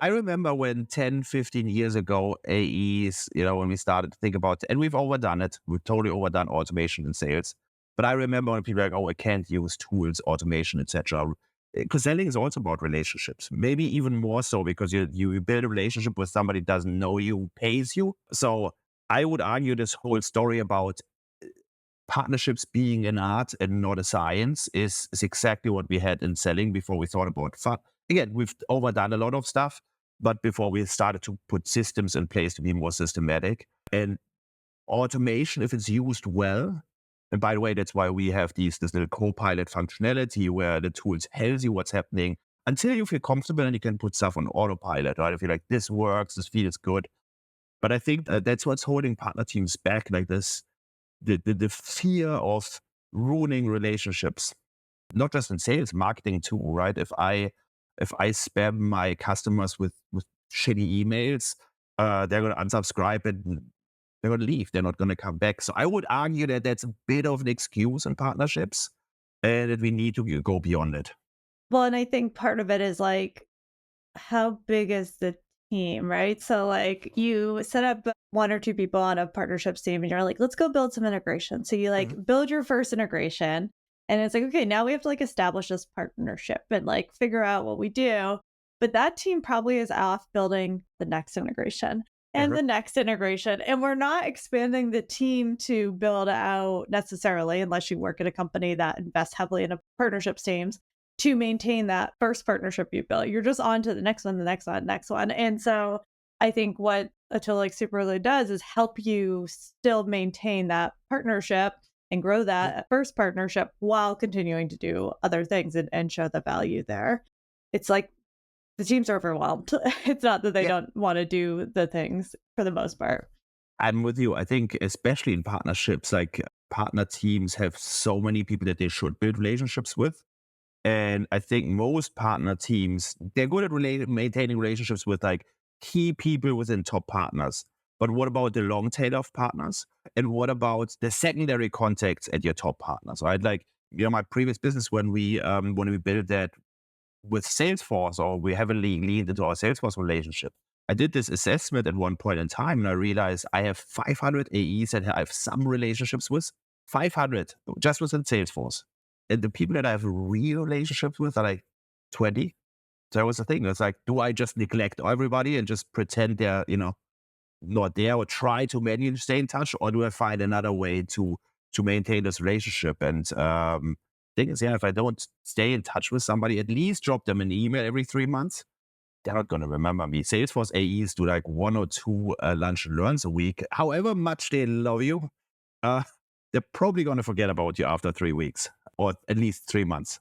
I remember when 10, 15 years ago, AEs, when we started to think about, and we've overdone it, we've totally overdone automation in sales. But I remember when people were like, oh, I can't use tools, automation, etc. Because selling is also about relationships, maybe even more so because you build a relationship with somebody who doesn't know you, pays you. So I would argue this whole story about partnerships being an art and not a science is exactly what we had in selling before we thought about fun. Again, we've overdone a lot of stuff, but before we started to put systems in place to be more systematic. And automation, if it's used well, and by the way, that's why we have this little co-pilot functionality where the tool tells you what's happening until you feel comfortable and you can put stuff on autopilot, right? If you're like, this works, this feels good. But I think that's what's holding partner teams back, like this, the fear of ruining relationships, not just in sales, marketing too, right? If I spam my customers with shitty emails, they're going to unsubscribe and they're going to leave. They're not going to come back. So I would argue that that's a bit of an excuse in partnerships, and that we need to go beyond it. Well, and I think part of it is like, how big is the team, right? So, like, you set up one or two people on a partnerships team and you're like, let's go build some integration. So, you like Mhm. build your first integration, and it's like, okay, now we have to like establish this partnership and like figure out what we do. But that team probably is off building the next integration and Mhm. the next integration. And we're not expanding the team to build out necessarily, unless you work at a company that invests heavily in a partnerships teams to maintain that first partnership you built. You're just on to the next one, the next one, next one. And so I think what a tool like Superglue does is help you still maintain that partnership and grow that first partnership while continuing to do other things and show the value there. It's like the teams are overwhelmed. It's not that they Yeah, don't want to do the things for the most part. I'm with you. I think especially in partnerships, like partner teams have so many people that they should build relationships with. And I think most partner teams, they're good at maintaining relationships with like key people within top partners. But what about the long tail of partners? And what about the secondary contacts at your top partners, right? Like, my previous business, when we built that with Salesforce, or we heavily leaned into our Salesforce relationship, I did this assessment at one point in time and I realized I have 500 AEs that I have some relationships with, 500 just within Salesforce. And the people that I have real relationships with are like 20. So that was the thing. It's like, do I just neglect everybody and just pretend they're, not there, or try to manually stay in touch, or do I find another way to maintain this relationship? And thing is, yeah, if I don't stay in touch with somebody, at least drop them an email every 3 months. They're not going to remember me. Salesforce AEs do like one or two lunch and learns a week. However much they love you, uh, they're probably going to forget about you after 3 weeks or at least 3 months.